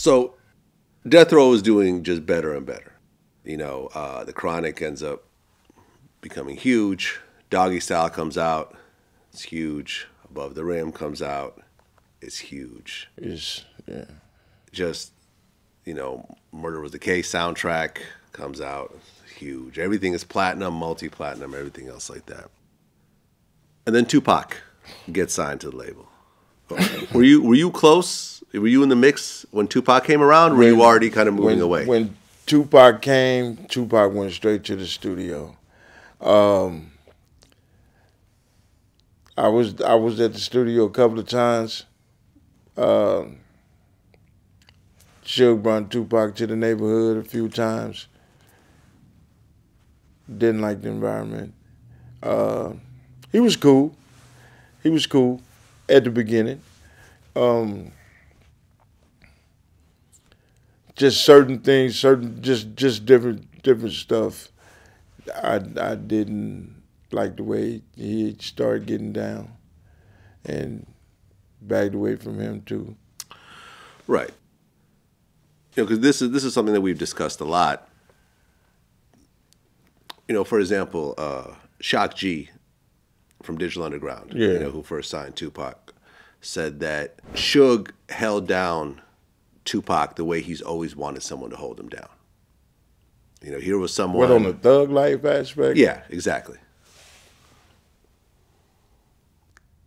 So Death Row is doing just better and better. You know, The Chronic ends up becoming huge. Doggy Style comes out. It's huge. Above the Rim comes out. It's huge. Yeah. Just, you know, Murder Was the Case soundtrack comes out. It's huge. Everything is platinum, multi-platinum, everything else like that. And then Tupac gets signed to the label. Were you close? Were you in the mix when Tupac came around, or were you already kind of moving away? When Tupac came, Tupac went straight to the studio. I was at the studio a couple of times. Suge brought Tupac to the neighborhood a few times. Didn't like the environment. He was cool. He was cool at the beginning. Just certain things, just different stuff. I didn't like the way he started getting down, and backed away from him too. Right. You know, because this is something that we've discussed a lot. You know, for example, Shock G from Digital Underground, Yeah. you know, who first signed Tupac, said that Suge held down Tupac the way he's always wanted someone to hold him down. You know, here was someone. What, on the thug life aspect? Yeah, exactly.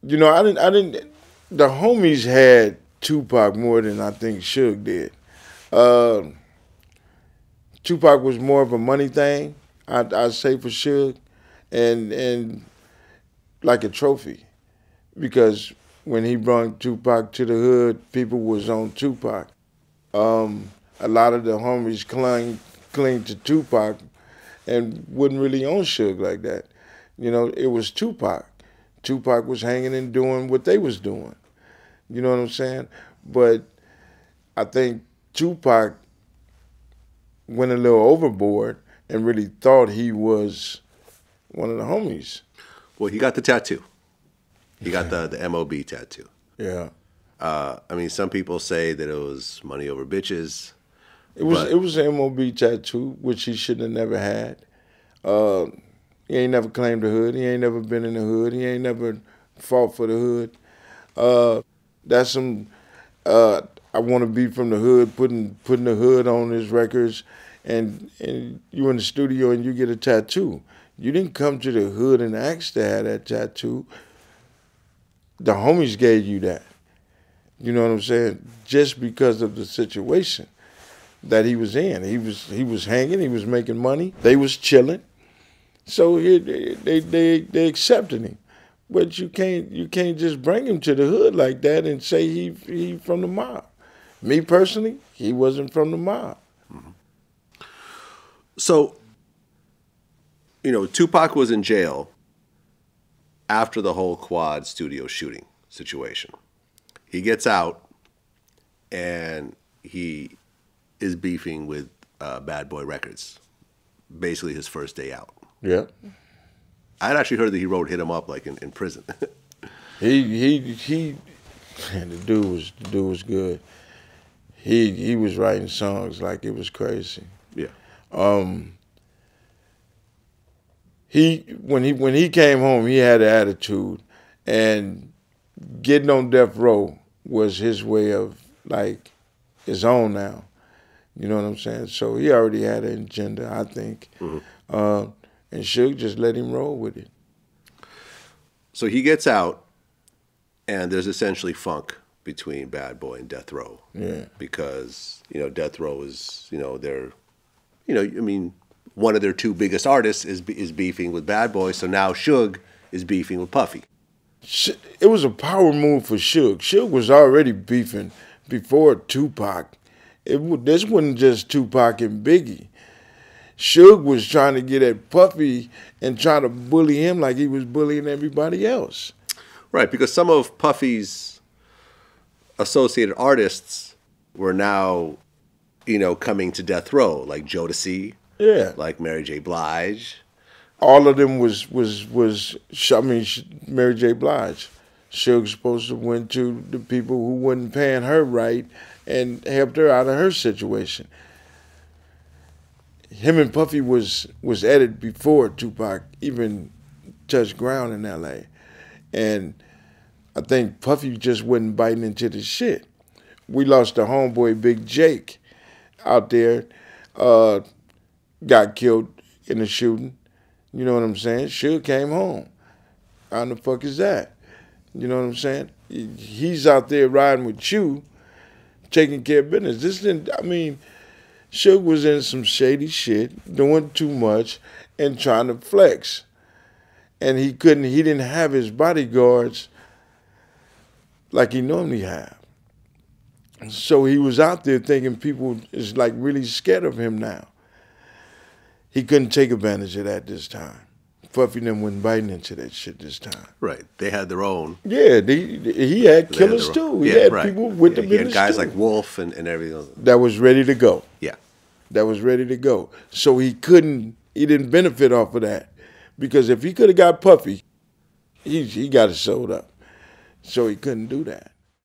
You know, I didn't. The homies had Tupac more than I think Suge did. Tupac was more of a money thing, I'd say, for Suge, and like a trophy, because when he brought Tupac to the hood, people was on Tupac. A lot of the homies cling to Tupac and wouldn't really own Suge like that. You know, it was Tupac. Tupac was hanging and doing what they was doing. You know what I'm saying? But I think Tupac went a little overboard and really thought he was one of the homies. Well, he got the tattoo. He got the MOB tattoo. Yeah. I mean, some people say that it was money over bitches. It was an MOB tattoo, which he should have never had. He ain't never claimed the hood. He ain't never been in the hood. He ain't never fought for the hood. That's some. I want to be from the hood, putting the hood on his records, and you in the studio and you get a tattoo. You didn't come to the hood and ask to have that tattoo. The homies gave you that. You know what I'm saying? Just because of the situation that he was in. He was hanging, he was making money, they was chilling. So they accepted him. But you can't just bring him to the hood like that and say he from the mob. Me personally, he wasn't from the mob. Mm-hmm. So, you know, Tupac was in jail after the whole Quad studio shooting situation. He gets out and he is beefing with Bad Boy Records, basically his first day out. Yeah. I'd actually heard that he wrote "Hit 'Em Up" like in prison. he man, the dude was good. He was writing songs like it was crazy. Yeah. When he came home, he had an attitude, and getting on death row was his way of, like, his own now. You know what I'm saying? So he already had an agenda, I think. Mm-hmm. And Suge just let him roll with it. So he gets out, and there's essentially funk between Bad Boy and Death Row. Yeah. Because, you know, Death Row is, you know, they're, you know, I mean, one of their two biggest artists is beefing with Bad Boy, so now Suge is beefing with Puffy. It was a power move for Suge. Suge was already beefing before Tupac. This wasn't just Tupac and Biggie. Suge was trying to get at Puffy and trying to bully him like he was bullying everybody else. Right, because some of Puffy's associated artists were now, you know, coming to Death Row, like Jodeci, yeah, like Mary J. Blige. All of them was Mary J. Blige. Suge's supposed to went to the people who wasn't paying her right and helped her out of her situation. Him and Puffy was at it before Tupac even touched ground in L.A. And I think Puffy just wasn't biting into the shit. We lost a homeboy, Big Jake, out there, got killed in a shooting. You know what I'm saying? Suge came home. How the fuck is that? You know what I'm saying? He's out there riding with you, taking care of business. Suge was in some shady shit, doing too much, and trying to flex. And he didn't have his bodyguards like he normally have. So he was out there thinking people is like really scared of him now. He couldn't take advantage of that this time. Puffy and them wasn't biting into that shit this time. Right. They had their own. Yeah, he had killers too. He had people with the business. He had guys like Wolf and everything. That was ready to go. Yeah. That was ready to go. So he didn't benefit off of that. Because if he could have got Puffy, he got it sold up. So he couldn't do that.